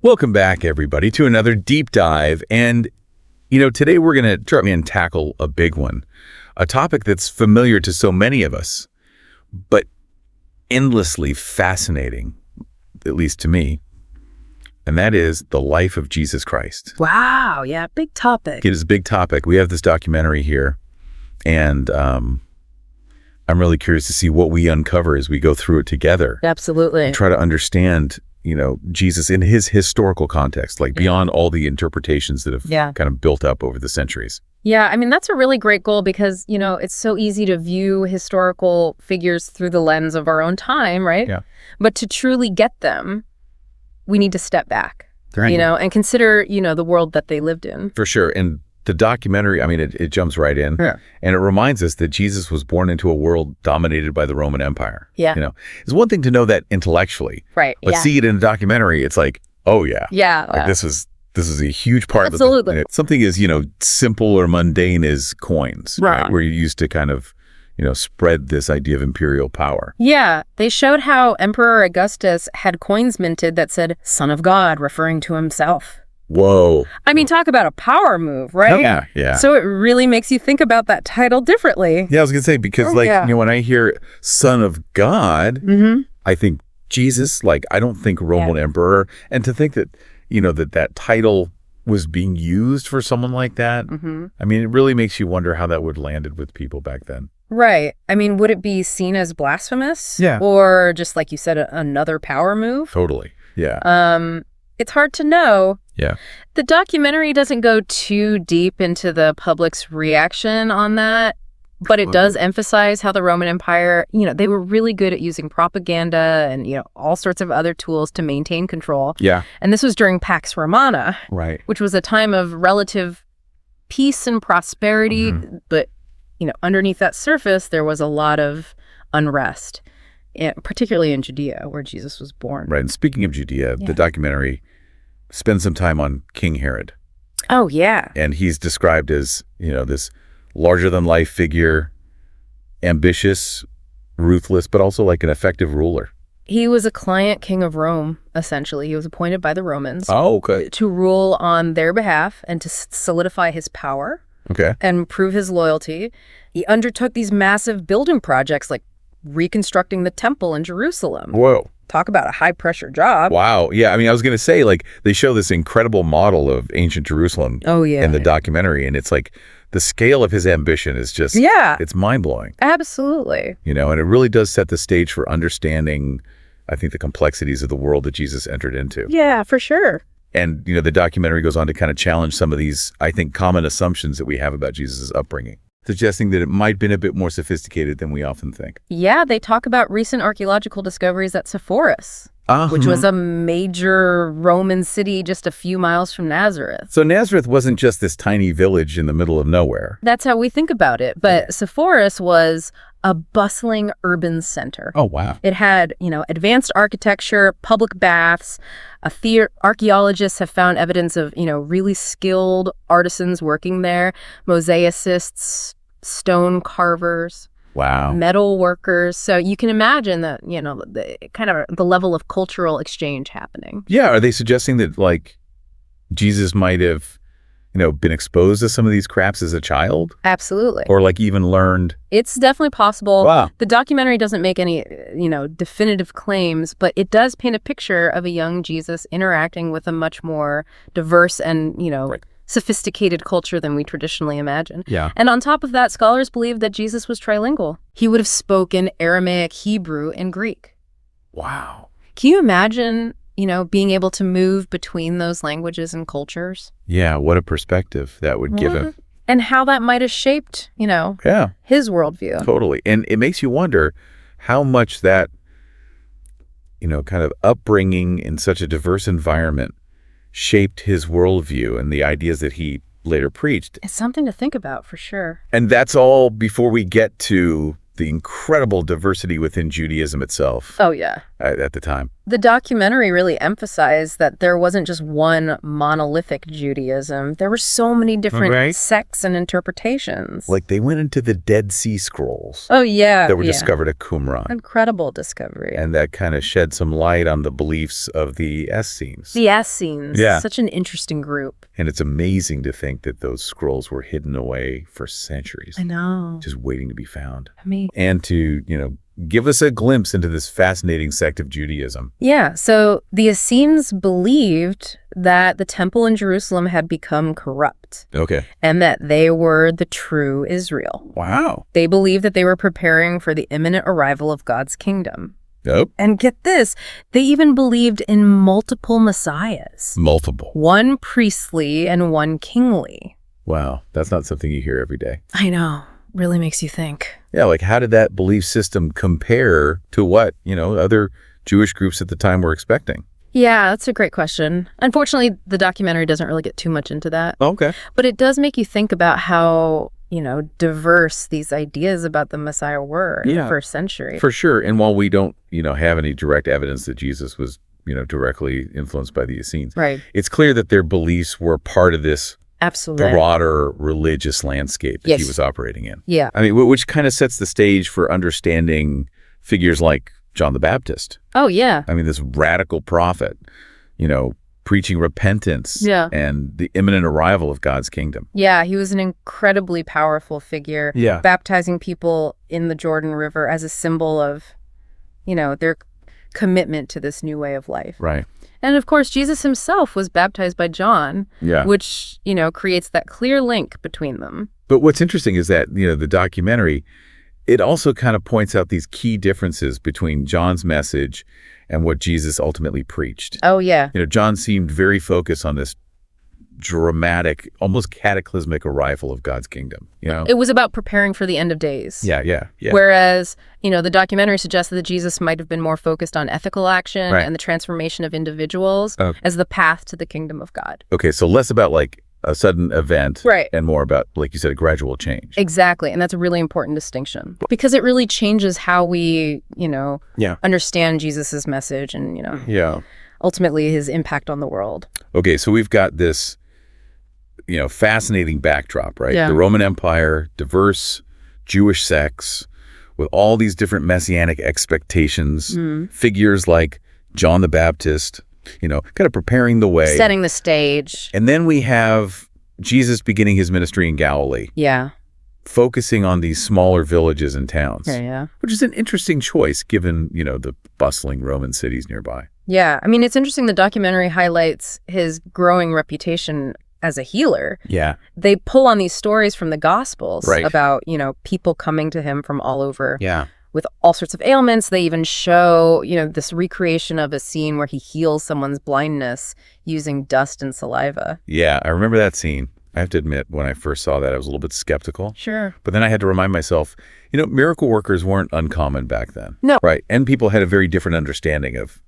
Welcome back, everybody, to another deep dive. And, today we're going to try and tackle a big one, a topic that's familiar to so many of us, but endlessly fascinating, at least to me, and that is the life of Jesus Christ. Wow, yeah, big topic. It is a big topic. We have this documentary here, and I'm really curious to see what we uncover as we go through it together. Absolutely. And try to understand Jesus in his historical context, like beyond all the interpretations that have kind of built up over the centuries. Yeah, I mean, that's a really great goal because, it's so easy to view historical figures through the lens of our own time, right? Yeah. But to truly get them, we need to step back, Right. and consider, the world that they lived in. For sure. And the documentary, I mean, it jumps right in. Yeah. And it reminds us that Jesus was born into a world dominated by the Roman Empire. Yeah. It's one thing to know that intellectually. Right. But see it in a documentary, it's like, oh, yeah. Yeah. Like this is a huge part Absolutely. of it. Something as, simple or mundane as coins, right? Where you used to kind of, spread this idea of imperial power. Yeah, they showed how Emperor Augustus had coins minted that said, Son of God, referring to himself. Whoa. I mean, talk about a power move, right? Yeah. So it really makes you think about that title differently. Yeah, I was going to say, because when I hear Son of God, I think Jesus, I don't think Roman emperor. And to think that, that title was being used for someone like that, I mean, it really makes you wonder how that would have landed with people back then. Right. I mean, would it be seen as blasphemous? Yeah. Or just like you said, another power move? Totally. Yeah. It's hard to know. Yeah. The documentary doesn't go too deep into the public's reaction on that, but it does emphasize how the Roman Empire, they were really good at using propaganda and, all sorts of other tools to maintain control. Yeah. And this was during Pax Romana, Right. which was a time of relative peace and prosperity, but, underneath that surface, there was a lot of unrest, particularly in Judea, where Jesus was born. Right. And speaking of Judea, the documentary spends some time on King Herod. Oh, yeah. And he's described as, this larger-than-life figure, ambitious, ruthless, but also like an effective ruler. He was a client king of Rome, essentially. He was appointed by the Romans to rule on their behalf and to solidify his power and prove his loyalty. He undertook these massive building projects like reconstructing the temple in Jerusalem. Whoa. Talk about a high-pressure job. Wow. Yeah, I mean, I was going to say, they show this incredible model of ancient Jerusalem in the documentary, and it's like the scale of his ambition is just, it's mind-blowing. Absolutely. And it really does set the stage for understanding, I think, the complexities of the world that Jesus entered into. Yeah, for sure. And, the documentary goes on to kind of challenge some of these, I think, common assumptions that we have about Jesus' upbringing, suggesting that it might have been a bit more sophisticated than we often think. Yeah, they talk about recent archaeological discoveries at Sepphoris, which was a major Roman city just a few miles from Nazareth. So Nazareth wasn't just this tiny village in the middle of nowhere. That's how we think about it. But Sepphoris was a bustling urban center. Oh, wow. It had, advanced architecture, public baths. Archaeologists have found evidence of, really skilled artisans working there, mosaicists, stone carvers. Wow. Metal workers. So you can imagine that, the level of cultural exchange happening. Yeah. Are they suggesting that, Jesus might have, been exposed to some of these crafts as a child? Absolutely. Or, even learned? It's definitely possible. Wow. The documentary doesn't make any, definitive claims, but it does paint a picture of a young Jesus interacting with a much more diverse and, sophisticated culture than we traditionally imagine. Yeah. And on top of that, scholars believe that Jesus was trilingual. He would have spoken Aramaic, Hebrew, and Greek. Wow. Can you imagine, being able to move between those languages and cultures? Yeah, what a perspective that would give him. And how that might have shaped, his worldview. Totally. And it makes you wonder how much that, kind of upbringing in such a diverse environment shaped his worldview and the ideas that he later preached. It's something to think about, for sure. And that's all before we get to the incredible diversity within Judaism itself. Oh, yeah. At the time. The documentary really emphasized that there wasn't just one monolithic Judaism. There were so many different Right. sects and interpretations. Like they went into the Dead Sea Scrolls Oh, yeah. that were yeah. discovered at Qumran. Incredible discovery. And that kind of shed some light on the beliefs of the Essenes. The Essenes. Yeah. Such an interesting group. And it's amazing to think that those scrolls were hidden away for centuries, I know. just waiting to be found. I mean, And to, give us a glimpse into this fascinating sect of Judaism. yeah. So the Essenes believed that the temple in Jerusalem had become corrupt Okay. and that they were the true Israel. Wow. They believed that they were preparing for the imminent arrival of God's kingdom. Yep. And get this, they even believed in multiple messiahs, Multiple. one priestly and one kingly. Wow. That's not something you hear every day. I know. Really makes you think. Yeah, like how did that belief system compare to what, other Jewish groups at the time were expecting? Yeah, that's a great question. Unfortunately, the documentary doesn't really get too much into that. Okay. But it does make you think about how, diverse these ideas about the Messiah were in the first century. For sure. And while we don't, have any direct evidence that Jesus was, directly influenced by the Essenes, Right. it's clear that their beliefs were part of this Absolutely. broader religious landscape that he Yes. was operating in. Yeah. I mean, which kind of sets the stage for understanding figures like John the Baptist. Oh, yeah. I mean, this radical prophet, preaching repentance Yeah. and the imminent arrival of God's kingdom. Yeah, he was an incredibly powerful figure, Yeah. baptizing people in the Jordan River as a symbol of, their commitment to this new way of life. Right. And of course, Jesus himself was baptized by John, Yeah. which, creates that clear link between them. But what's interesting is that, the documentary, it also kind of points out these key differences between John's message and what Jesus ultimately preached. Oh, yeah. John seemed very focused on this dramatic, almost cataclysmic arrival of God's kingdom, It was about preparing for the end of days. Yeah. Whereas, the documentary suggested that Jesus might have been more focused on ethical action Right. and the transformation of individuals Okay. as the path to the kingdom of God. Okay, so less about like a sudden event Right. and more about, like you said, a gradual change. Exactly. And that's a really important distinction because it really changes how we, Yeah. understand Jesus's message and, Yeah. ultimately his impact on the world. Okay, so we've got this, fascinating backdrop, right? Yeah. The Roman Empire, diverse Jewish sects with all these different messianic expectations, figures like John the Baptist, kind of preparing the way. Setting the stage. And then we have Jesus beginning his ministry in Galilee, Yeah. focusing on these smaller villages and towns, Yeah. which is an interesting choice given, the bustling Roman cities nearby. Yeah. I mean, it's interesting. The documentary highlights his growing reputation as a healer. Yeah. They pull on these stories from the Gospels Right. about, people coming to him from all over Yeah. with all sorts of ailments. They even show, this recreation of a scene where he heals someone's blindness using dust and saliva. Yeah, I remember that scene. I have to admit, when I first saw that, I was a little bit skeptical. Sure. But then I had to remind myself, miracle workers weren't uncommon back then. No. Right. And people had a very different understanding of,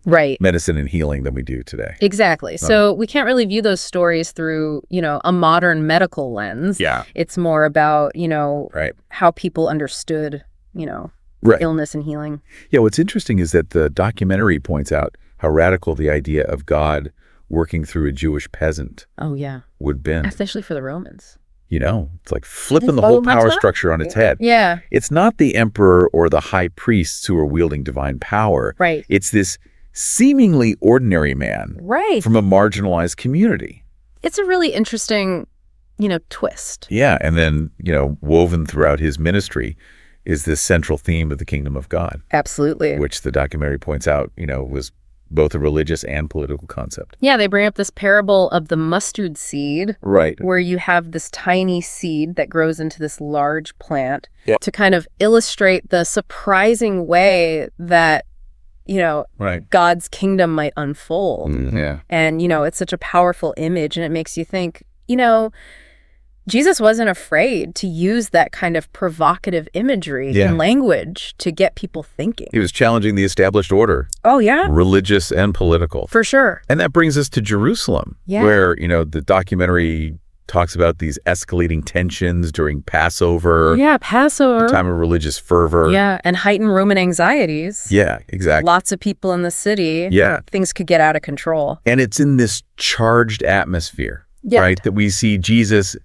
Right. medicine and healing than we do today. Exactly. So we can't really view those stories through, a modern medical lens. Yeah. It's more about, Right. how people understood, Right. illness and healing. Yeah, what's interesting is that the documentary points out how radical the idea of God working through a Jewish peasant Oh, yeah. would have been. Especially for the Romans. It's like flipping the Oh, whole that's power right. structure on its head. Yeah. It's not the emperor or the high priests who are wielding divine power. Right. It's this seemingly ordinary man Right. from a marginalized community. It's a really interesting, twist. Yeah, and then, woven throughout his ministry is this central theme of the kingdom of God, Absolutely. which the documentary points out, was both a religious and political concept. Yeah, they bring up this parable of the mustard seed, Right. where you have this tiny seed that grows into this large plant Yeah. to kind of illustrate the surprising way that, Right. God's kingdom might unfold. Yeah. And, it's such a powerful image, and it makes you think, Jesus wasn't afraid to use that kind of provocative imagery Yeah. and language to get people thinking. He was challenging the established order, Oh, yeah, religious and political. for sure. And that brings us to Jerusalem, Yeah. where, the documentary talks about these escalating tensions during Passover, Yeah, Passover. time of religious fervor. Yeah, and heightened Roman anxieties. Yeah, exactly. Lots of people in the city. Yeah. Things could get out of control. And it's in this charged atmosphere, Yeah. right, that we see Jesus,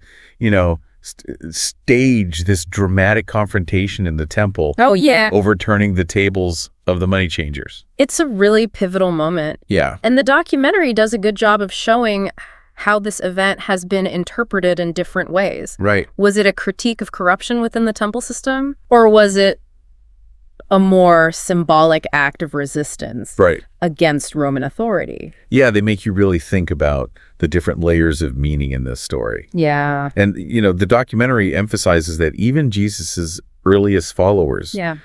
stage this dramatic confrontation in the temple, Oh, yeah. overturning the tables of the money changers. It's a really pivotal moment. Yeah. And the documentary does a good job of showing how this event has been interpreted in different ways. Right. Was it a critique of corruption within the temple system? Or was it a more symbolic act of resistance Right. against Roman authority? Yeah, they make you really think about the different layers of meaning in this story. Yeah. And, the documentary emphasizes that even Jesus's earliest followers Yeah.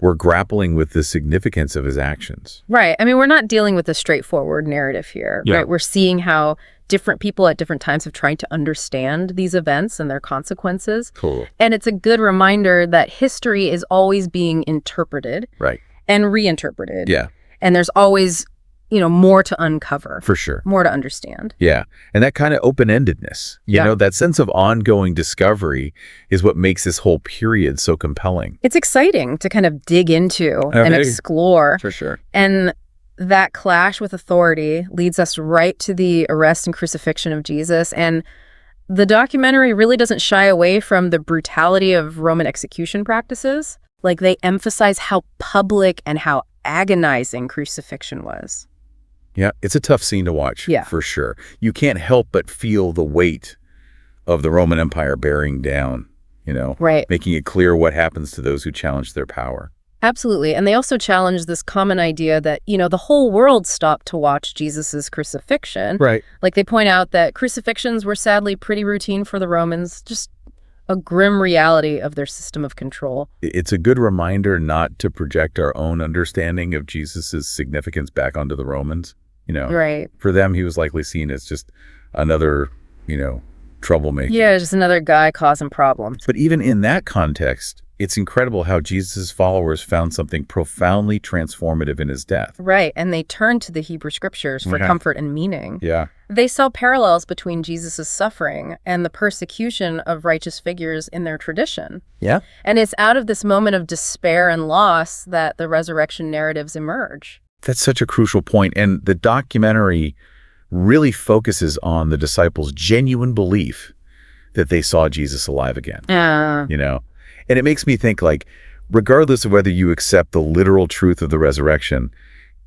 were grappling with the significance of his actions. Right. I mean, we're not dealing with a straightforward narrative here, Yeah. right? We're seeing how different people at different times have tried to understand these events and their consequences. Cool. And it's a good reminder that history is always being interpreted Right. and reinterpreted. Yeah, And there's always, more to uncover, for sure. more to understand. Yeah. And that kind of open-endedness, that sense of ongoing discovery is what makes this whole period so compelling. It's exciting to kind of dig into and Okay. explore. For sure. And that clash with authority leads us right to the arrest and crucifixion of Jesus. And the documentary really doesn't shy away from the brutality of Roman execution practices. Like, they emphasize how public and how agonizing crucifixion was. Yeah, it's a tough scene to watch, Yeah. for sure. You can't help but feel the weight of the Roman Empire bearing down, Right. making it clear what happens to those who challenge their power. Absolutely. And they also challenge this common idea that, the whole world stopped to watch Jesus's crucifixion. Right. Like, they point out that crucifixions were sadly pretty routine for the Romans, just a grim reality of their system of control. It's a good reminder not to project our own understanding of Jesus's significance back onto the Romans. Right. For them, he was likely seen as just another, troublemaker. Yeah, just another guy causing problems. But even in that context, it's incredible how Jesus' followers found something profoundly transformative in his death. Right. And they turned to the Hebrew scriptures for Yeah. comfort and meaning. Yeah. They saw parallels between Jesus' suffering and the persecution of righteous figures in their tradition. Yeah. And it's out of this moment of despair and loss that the resurrection narratives emerge. That's such a crucial point. And the documentary really focuses on the disciples' genuine belief that they saw Jesus alive again, And it makes me think, regardless of whether you accept the literal truth of the resurrection,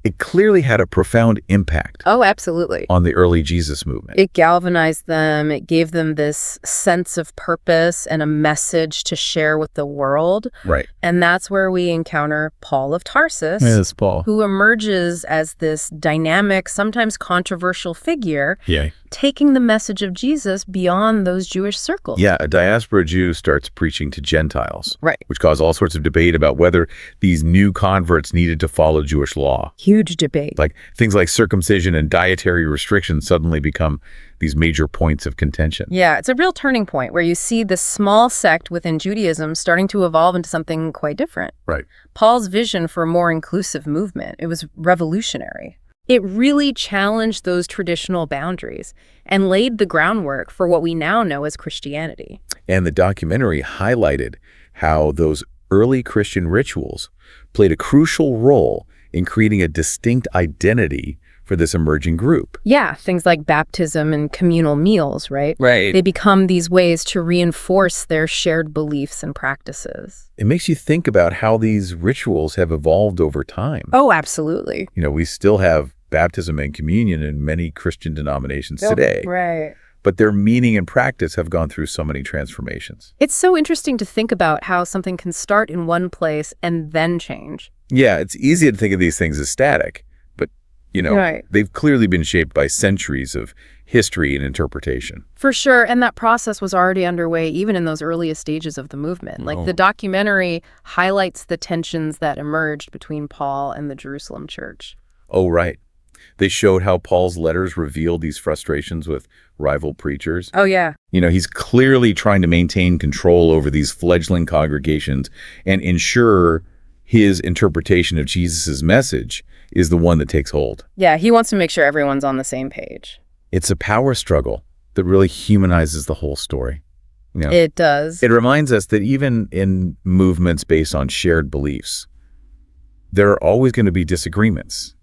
it clearly had a profound impact Oh, absolutely. on the early Jesus movement. It galvanized them. It gave them this sense of purpose and a message to share with the world. Right. And that's where we encounter Paul of Tarsus, Yes, Paul. who emerges as this dynamic, sometimes controversial figure, Yeah. taking the message of Jesus beyond those Jewish circles. Yeah, a diaspora Jew starts preaching to Gentiles, Right. which caused all sorts of debate about whether these new converts needed to follow Jewish law. Huge debate. Like things like circumcision and dietary restrictions suddenly become these major points of contention. Yeah, it's a real turning point where you see this small sect within Judaism starting to evolve into something quite different. Right. Paul's vision for a more inclusive movement, it was revolutionary. It really challenged those traditional boundaries and laid the groundwork for what we now know as Christianity. And the documentary highlighted how those early Christian rituals played a crucial role in creating a distinct identity for this emerging group. Yeah, things like baptism and communal meals, right? Right. They become these ways to reinforce their shared beliefs and practices. It makes you think about how these rituals have evolved over time. Oh, absolutely. We still have baptism and communion in many Christian denominations today, Right. but their meaning and practice have gone through so many transformations. It's so interesting to think about how something can start in one place and then change. Yeah, it's easy to think of these things as static, but, Right. they've clearly been shaped by centuries of history and interpretation. For sure, and that process was already underway even in those earliest stages of the movement. Like, the documentary highlights the tensions that emerged between Paul and the Jerusalem church. Oh, right. They showed how Paul's letters revealed these frustrations with rival preachers. Oh, yeah. He's clearly trying to maintain control over these fledgling congregations and ensure his interpretation of Jesus's message is the one that takes hold. Yeah, he wants to make sure everyone's on the same page. It's a power struggle that really humanizes the whole story. You know, It does. it reminds us that even in movements based on shared beliefs, there are always going to be disagreements,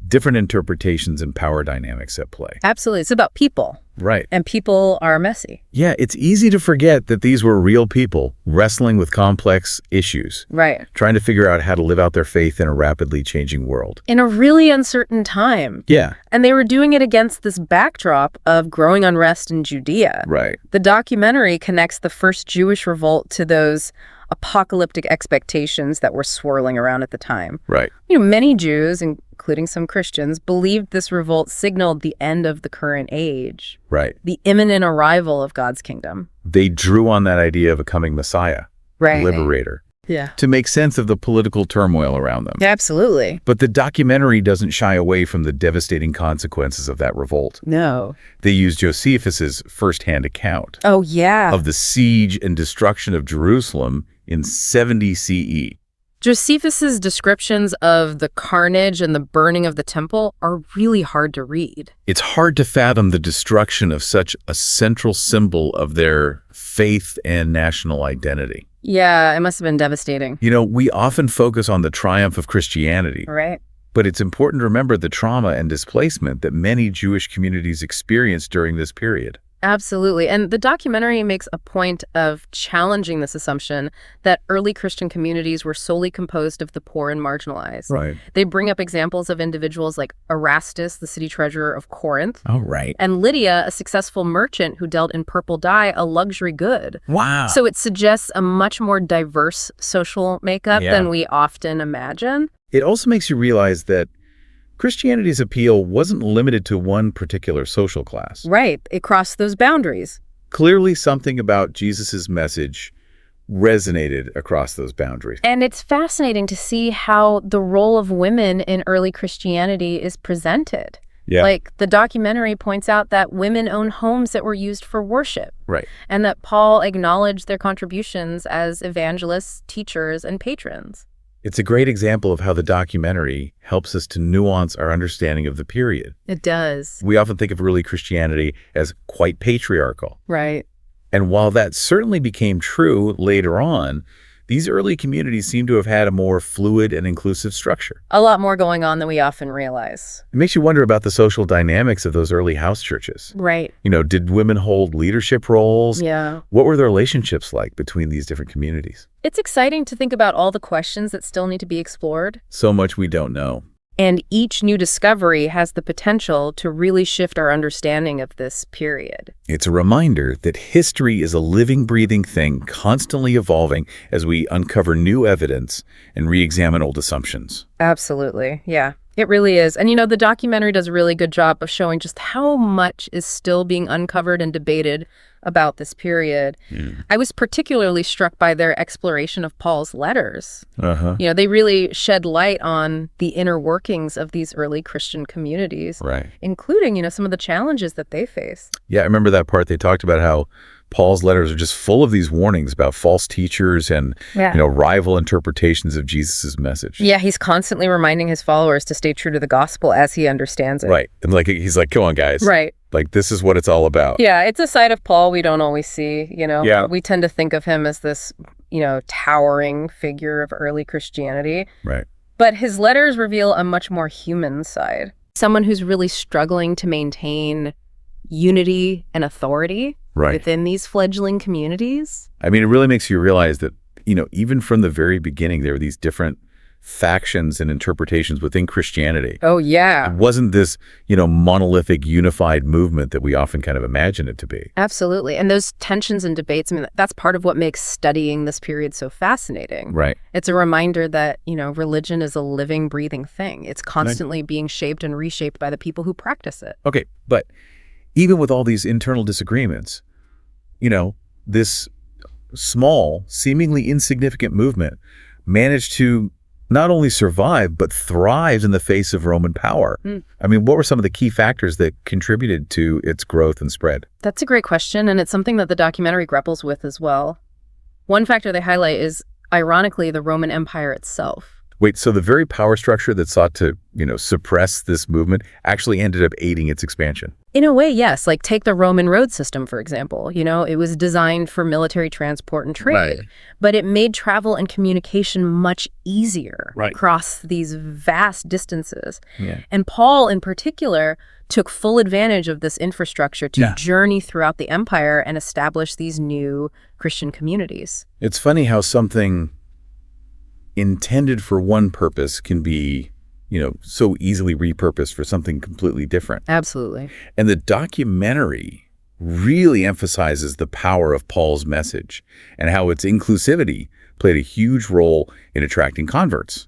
different interpretations and power dynamics at play. Absolutely. It's about people. Right. And people are messy. Yeah, it's easy to forget that these were real people wrestling with complex issues, Right. trying to figure out how to live out their faith in a rapidly changing world. In a really uncertain time. Yeah. And they were doing it against this backdrop of growing unrest in Judea. Right. The documentary connects the first Jewish revolt to those apocalyptic expectations that were swirling around at the time. Right. Many Jews, including some Christians, believed this revolt signaled the end of the current age, Right. the imminent arrival of God's kingdom. They drew on that idea of a coming Messiah, Right. liberator, Yeah. to make sense of the political turmoil around them. Absolutely. But the documentary doesn't shy away from the devastating consequences of that revolt. No. They use Josephus's firsthand account Oh, yeah. of the siege and destruction of Jerusalem in 70 CE. Josephus's descriptions of the carnage and the burning of the temple are really hard to read. It's hard to fathom the destruction of such a central symbol of their faith and national identity. Yeah, it must have been devastating. We often focus on the triumph of Christianity, Right. but it's important to remember the trauma and displacement that many Jewish communities experienced during this period. Absolutely. And the documentary makes a point of challenging this assumption that early Christian communities were solely composed of the poor and marginalized. Right. They bring up examples of individuals like Erastus, the city treasurer of Corinth, Oh, right. and Lydia, a successful merchant who dealt in purple dye, a luxury good. Wow. So it suggests a much more diverse social makeup Yeah. than we often imagine. It also makes you realize that Christianity's appeal wasn't limited to one particular social class. Right. It crossed those boundaries. Clearly, something about Jesus's message resonated across those boundaries. And it's fascinating to see how the role of women in early Christianity is presented. Yeah. Like, the documentary points out that women own homes that were used for worship, Right. and that Paul acknowledged their contributions as evangelists, teachers, and patrons. It's a great example of how the documentary helps us to nuance our understanding of the period. It does. We often think of early Christianity as quite patriarchal. Right. And while that certainly became true later on, these early communities seem to have had a more fluid and inclusive structure. A lot more going on than we often realize. It makes you wonder about the social dynamics of those early house churches. Right. Did women hold leadership roles? Yeah. What were the relationships like between these different communities? It's exciting to think about all the questions that still need to be explored. So much we don't know. And each new discovery has the potential to really shift our understanding of this period. It's a reminder that history is a living, breathing thing, constantly evolving as we uncover new evidence and re-examine old assumptions. Absolutely. Yeah, it really is. And the documentary does a really good job of showing just how much is still being uncovered and debated about this period. I was particularly struck by their exploration of Paul's letters. Uh-huh. They really shed light on the inner workings of these early Christian communities, Right. including, some of the challenges that they face. Yeah, I remember that part. They talked about how Paul's letters are just full of these warnings about false teachers and, rival interpretations of Jesus's message. Yeah, he's constantly reminding his followers to stay true to the gospel as he understands it. Right. And he's like, come on, guys. Right. This is what it's all about. Yeah, it's a side of Paul we don't always see, Yeah. We tend to think of him as this, towering figure of early Christianity. Right. But his letters reveal a much more human side. Someone who's really struggling to maintain unity and authority Right. within these fledgling communities. I mean, it really makes you realize that, even from the very beginning, there were these different factions and interpretations within Christianity. Oh, yeah. It wasn't this, monolithic, unified movement that we often kind of imagine it to be. Absolutely. And those tensions and debates, that's part of what makes studying this period so fascinating. Right. It's a reminder that, religion is a living, breathing thing. It's constantly being shaped and reshaped by the people who practice it. Okay, but even with all these internal disagreements, this small, seemingly insignificant movement managed to not only survive, but thrive in the face of Roman power. I mean, what were some of the key factors that contributed to its growth and spread? That's a great question, and it's something that the documentary grapples with as well. One factor they highlight is, ironically, the Roman Empire itself. Wait, so the very power structure that sought to, suppress this movement actually ended up aiding its expansion? In a way, yes. Like take the Roman road system, for example. It was designed for military transport and trade, Right. but it made travel and communication much easier Right. across these vast distances. Yeah. And Paul, in particular, took full advantage of this infrastructure to journey throughout the empire and establish these new Christian communities. It's funny how something intended for one purpose can be, so easily repurposed for something completely different. Absolutely. And the documentary really emphasizes the power of Paul's message and how its inclusivity played a huge role in attracting converts.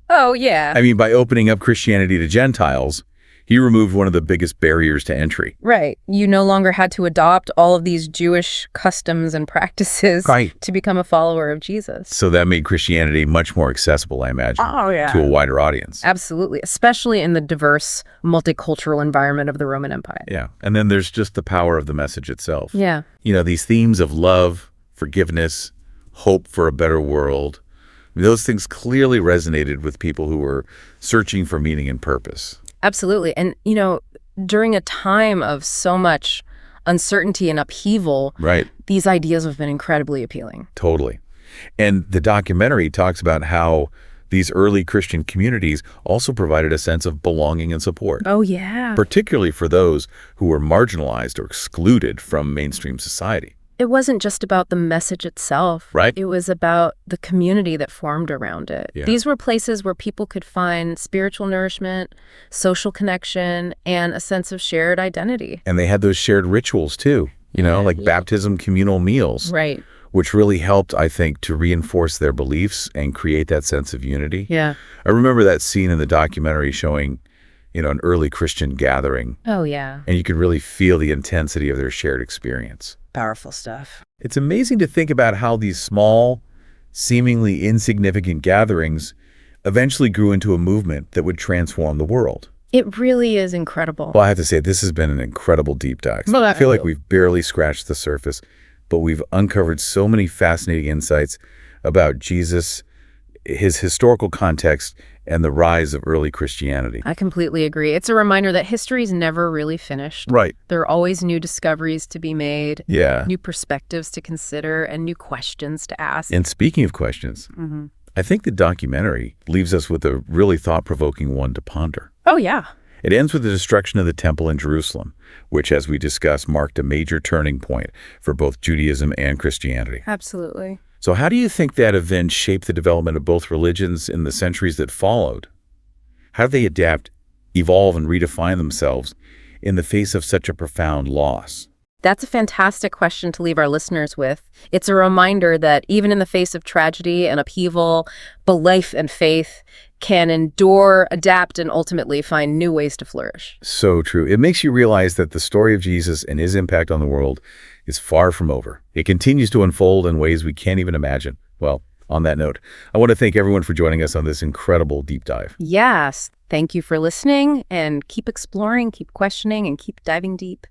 Oh, yeah. I mean, by opening up Christianity to Gentiles, he removed one of the biggest barriers to entry. Right. You no longer had to adopt all of these Jewish customs and practices to become a follower of Jesus. So that made Christianity much more accessible, I imagine, to a wider audience. Absolutely, especially in the diverse, multicultural environment of the Roman Empire. Yeah. And then there's just the power of the message itself. Yeah. These themes of love, forgiveness, hope for a better world, those things clearly resonated with people who were searching for meaning and purpose. Absolutely. And, during a time of so much uncertainty and upheaval, these ideas have been incredibly appealing. Totally. And the documentary talks about how these early Christian communities also provided a sense of belonging and support. Oh, yeah. Particularly for those who were marginalized or excluded from mainstream society. It wasn't just about the message itself. Right. It was about the community that formed around it. Yeah. These were places where people could find spiritual nourishment, social connection, and a sense of shared identity. And they had those shared rituals too, like baptism, communal meals. Right. Which really helped, I think, to reinforce their beliefs and create that sense of unity. Yeah. I remember that scene in the documentary showing, an early Christian gathering. Oh, yeah. And you could really feel the intensity of their shared experience. Powerful stuff. It's amazing to think about how these small, seemingly insignificant gatherings eventually grew into a movement that would transform the world. It really is incredible. Well, I have to say, this has been an incredible deep dive. I feel like we've barely scratched the surface, but we've uncovered so many fascinating insights about Jesus, his historical context, and the rise of early Christianity. I completely agree. It's a reminder that history's never really finished. Right. There are always new discoveries to be made, Yeah. new perspectives to consider, and new questions to ask. And speaking of questions, I think the documentary leaves us with a really thought-provoking one to ponder. Oh, yeah. It ends with the destruction of the temple in Jerusalem, which, as we discussed, marked a major turning point for both Judaism and Christianity. Absolutely. So how do you think that event shaped the development of both religions in the centuries that followed? How do they adapt, evolve, and redefine themselves in the face of such a profound loss? That's a fantastic question to leave our listeners with. It's a reminder that even in the face of tragedy and upheaval, belief and faith can endure, adapt, and ultimately find new ways to flourish. So true. It makes you realize that the story of Jesus and his impact on the world is far from over. It continues to unfold in ways we can't even imagine. Well, on that note, I want to thank everyone for joining us on this incredible deep dive. Yes. Thank you for listening, and keep exploring, keep questioning, and keep diving deep.